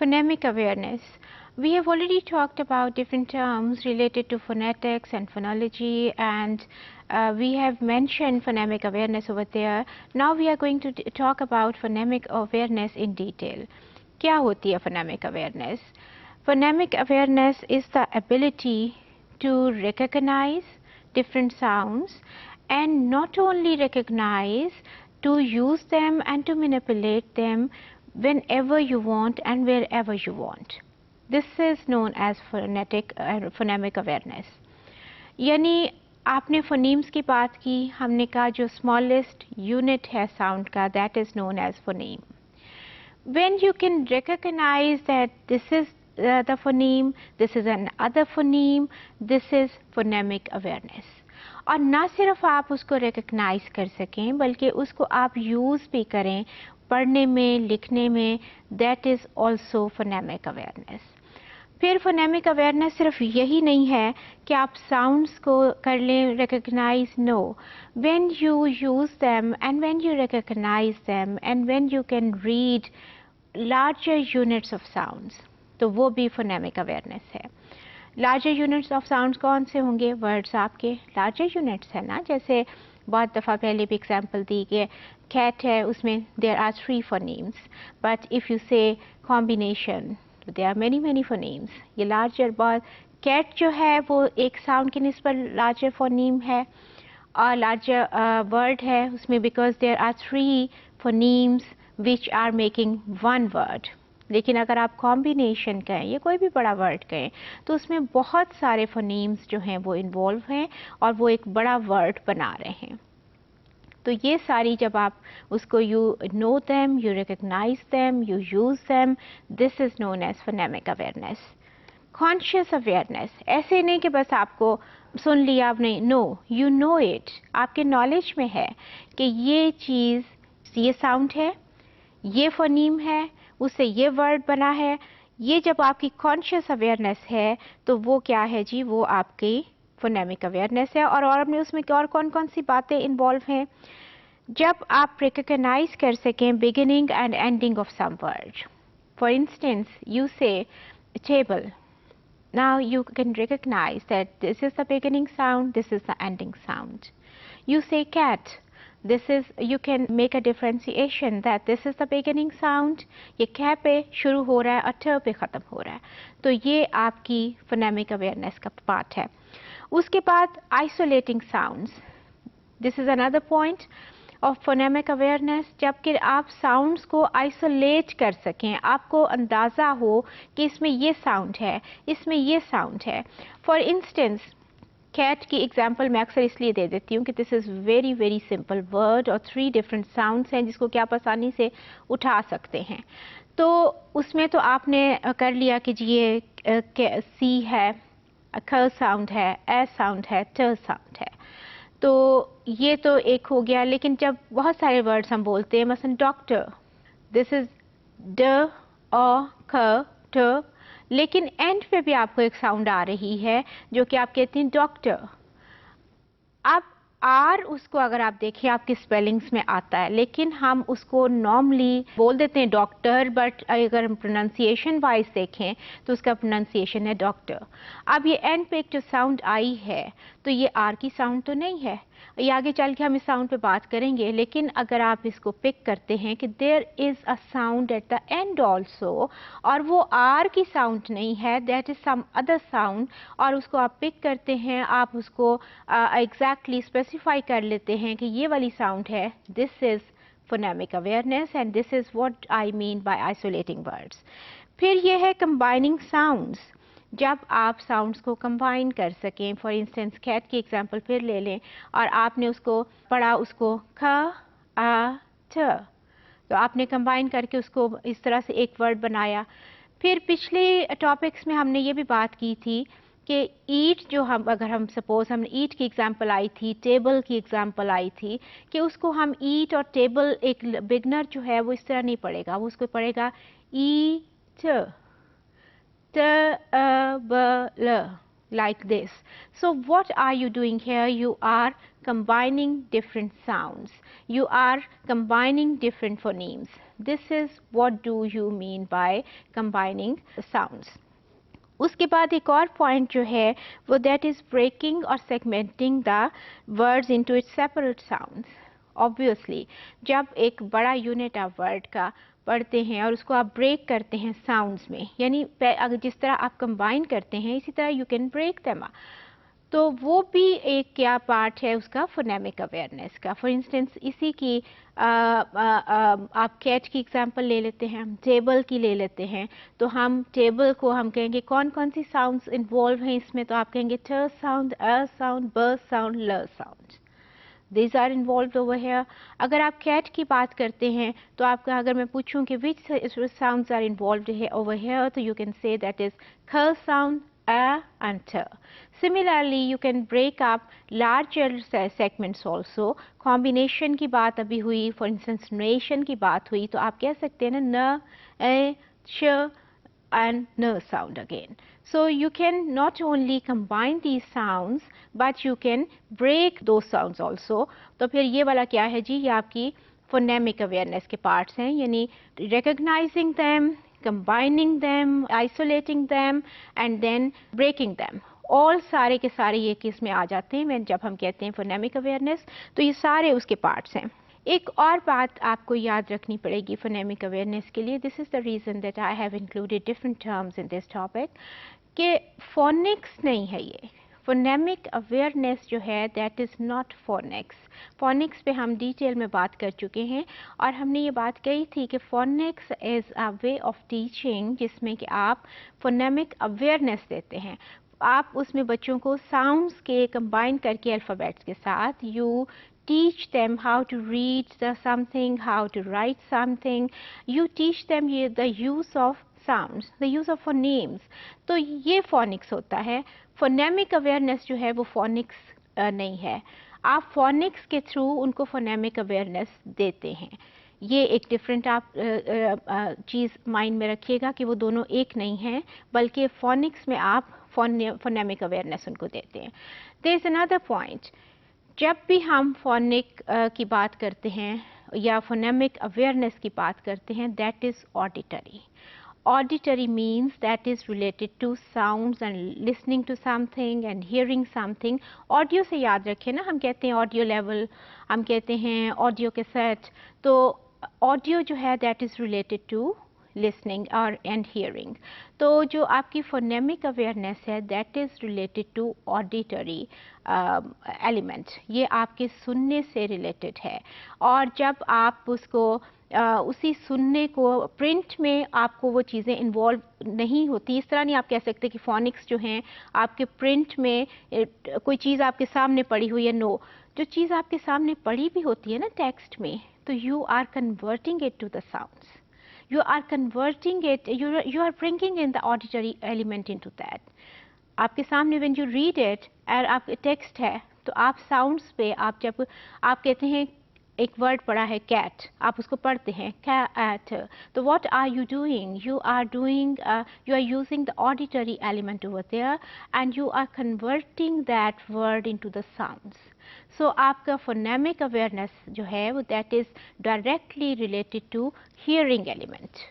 Phonemic awareness. We have already talked about different terms related to phonetics and phonology, and we have mentioned phonemic awareness over there. Now we are going to talk about phonemic awareness in detail. क्या होती है phonemic awareness? Phonemic awareness is the ability to recognize different sounds, and not only recognize, to use them and to manipulate them whenever you want and wherever you want. This is known as phonemic awareness. यानी आपने phonemes की बात की, हमने कहा जो smallest unit है sound का, that is known as phoneme. When you can recognize that this is the phoneme, this is another phoneme, this is phonemic awareness. और ना सिर्फ आप उसको recognize कर सकें बल्कि उसको आप use भी करें पढ़ने में, लिखने में, that is also phonemic awareness. फिर phonemic awareness सिर्फ यही नहीं है कि आप sounds को कर लें recognize, no. When you use them and when you recognize them and when you can read larger units of sounds, तो वो भी phonemic awareness है. Larger units of sounds कौन से होंगे? Words आपके larger units है ना, जैसे बहुत दफ़ा पहले भी एग्जाम्पल दी कि cat है, उसमें there are 3 phonemes, but if you say combination, there are many phonemes. ये larger बहुत, cat जो है वो एक sound की निस्बत larger phoneme है और larger word है उसमें, because there are 3 phonemes which are making one word. लेकिन अगर आप कॉम्बिनेशन कहें या कोई भी बड़ा वर्ड कहें तो उसमें बहुत सारे फोनीम्स जो हैं वो इन्वॉल्व हैं और वो एक बड़ा वर्ड बना रहे हैं. तो ये सारी जब आप उसको you know them, you recognise them, you use them, this is known as phonemic awareness. Conscious awareness, ऐसे नहीं कि बस आपको सुन लिया आपने, नो, यू नो इट, आपके नॉलेज में है कि ये चीज़, ये साउंड है, ये फोनीम है, उससे ये वर्ड बना है. ये जब आपकी कॉन्शियस अवेयरनेस है तो वो क्या है जी, वो आपकी फोनेमिक अवेयरनेस है. और हमने उसमें और कौन कौन सी बातें इन्वॉल्व हैं? जब आप रिकग्नाइज कर सकें beginning and ending of some word. For instance, you say table, now you can recognize that this is the beginning sound, this is the ending sound. You say cat, this is, you can make a differentiation that this is the beginning sound, ये कै पे शुरू हो रहा है और ट पे ख़त्म हो रहा है. तो ये आपकी phonemic awareness का पार्ट है. उसके बाद isolating sounds, this is another point of phonemic awareness. जबकि आप sounds को isolate कर सकें, आपको अंदाज़ा हो कि इसमें ये sound है, इसमें ये sound है. For instance, cat की एग्जाम्पल मैं अक्सर इसलिए दे देती हूँ कि this is very simple word और 3 डिफरेंट साउंड्स हैं जिसको कि आप आसानी से उठा सकते हैं. तो उसमें तो आपने कर लिया कि जी ये सी है, ख साउंड है, ए साउंड है, ट साउंड है. तो ये तो एक हो गया. लेकिन जब बहुत सारे वर्ड्स हम बोलते हैं, मसलन डॉक्टर, दिस इज़ ड, अ, ख, ट, लेकिन एंड पे भी आपको एक साउंड आ रही है जो कि आप कहते हैं डॉक्टर. अब आर, उसको अगर आप देखें आपकी स्पेलिंग्स में आता है, लेकिन हम उसको नॉर्मली बोल देते हैं डॉक्टर, बट अगर हम प्रोनाउंसिएशन वाइज देखें तो उसका प्रोनाउंसिएशन है डॉक्टर. अब ये एंड पे एक जो साउंड आई है तो ये आर की साउंड तो नहीं है. ये आगे चल के हम इस साउंड पे बात करेंगे, लेकिन अगर आप इसको पिक करते हैं कि there is a sound at the end also, और वो आर की साउंड नहीं है, that is some other sound, और उसको आप पिक करते हैं, आप उसको एग्जैक्टली स्पेसिफाई कर लेते हैं कि ये वाली साउंड है, this is phonemic awareness and this is what I mean by isolating words. फिर ये है combining sounds. जब आप साउंड्स को कंबाइन कर सकें, फॉर इंस्टेंस कैट की एग्जांपल फिर ले लें और आपने उसको पढ़ा, उसको ख, आ, ठ, तो आपने कंबाइन करके उसको इस तरह से एक वर्ड बनाया. फिर पिछले टॉपिक्स में हमने ये भी बात की थी कि ईट, जो हम अगर हम सपोज हमने ईट की एग्जांपल आई थी, टेबल की एग्जांपल आई थी, कि उसको हम ईट और टेबल, एक बिगनर जो है वो इस तरह नहीं पढ़ेगा, वो उसको पढ़ेगा ईट, ट, ब, ल. like this. So what are you doing here? You are combining different sounds. You are combining different phonemes. This is what do you mean by combining sounds. उसके बाद एक और पॉइंट जो है वो दैट इज ब्रेकिंग और segmenting the words into its separate sounds. Obviously जब एक बड़ा यूनिट आप वर्ड का पढ़ते हैं और उसको आप ब्रेक करते हैं साउंड्स में, यानी अगर जिस तरह आप कंबाइन करते हैं इसी तरह यू कैन ब्रेक देम, तो वो भी एक क्या पार्ट है उसका फोनेमिक अवेयरनेस का. फॉर इंस्टेंस इसी की आप कैट की एग्जांपल ले लेते हैं, हम टेबल की ले लेते हैं, तो हम टेबल को हम कहेंगे कौन कौन सी साउंड्स इन्वॉल्व हैं इसमें, तो आप कहेंगे ट साउंड, अ साउंड, ब साउंड, ल sound. These are involved over here. अगर आप cat की बात करते हैं तो आपका अगर मैं पूछूं कि which sounds are involved over here, तो you can say that is ख sound, a and t. Similarly, you can break up larger segments also. Combination की बात अभी हुई, for instance narration की बात हुई, तो आप कह सकते हैं ना न, ए, श and n sound again. So you can not only combine these sounds but you can break those sounds also. तो फिर ये वाला क्या है जी, ये आपकी phonemic awareness के parts हैं, यानी recognizing them, combining them, isolating them and then breaking them. all सारे के सारे ये किस में आ जाते हैं जब हम कहते हैं phonemic awareness, तो ये सारे उसके parts हैं. एक और बात आपको याद रखनी पड़ेगी फोनेमिक अवेयरनेस के लिए. This is the reason that I have included different terms in this topic, कि फोनिक्स नहीं है ये. फोनेमिक अवेयरनेस जो है that is not phoenix. Phoenix पे हम डिटेल में बात कर चुके हैं और हमने ये बात कही थी कि phoenix is a way of teaching जिसमें कि आप फोनेमिक अवेयरनेस देते हैं. आप उसमें बच्चों को साउंड्स के कंबाइन करके अल्फ़ाबेट्स के साथ you teach them how to read something, how to write something. You teach them the use of sounds, the use of phonemes. तो ये phonics होता है. phonemic awareness जो है वो phonics नहीं है. आप phonics के थ्रू उनको phonemic awareness देते हैं. ये एक डिफरेंट आप चीज़ माइंड में रखिएगा कि वो दोनों एक नहीं हैं, बल्कि phonics में आप phonemic awareness उनको देते हैं. There is another point. जब भी हम फोनिक की बात करते हैं या फोनेमिक अवेयरनेस की बात करते हैं, that is auditory. Auditory means that is related to sounds and listening to something and hearing something. Audio से याद रखें ना, हम कहते हैं ऑडियो लेवल, हम कहते हैं ऑडियो कैसेट, तो ऑडियो जो है that is related to listening or and hearing. तो जो आपकी phonemic awareness है that is related to auditory element, ये आपके सुनने से related है. और जब आप उसको उसी सुनने को प्रिंट में आपको वो चीज़ें इन्वॉल्व नहीं होती, इस तरह नहीं आप कह सकते कि फोनिक्स जो हैं आपके प्रिंट में कोई चीज़ आपके सामने पड़ी हुई है. नो, जो चीज़ आपके सामने पड़ी भी होती है ना टेक्स्ट में, तो you are converting it to the sounds. You are converting it, you are bringing in the auditory element into that. आपके सामने when you read it और आप टेक्स्ट है तो आप साउंड्स पे आप जब आप कहते हैं एक वर्ड पढ़ा है कैट, आप उसको पढ़ते हैं कैट, तो what are you doing? You are using the auditory element over there and you are converting that word into the sounds. So आपका phonemic awareness जो है वो that is directly related to hearing element.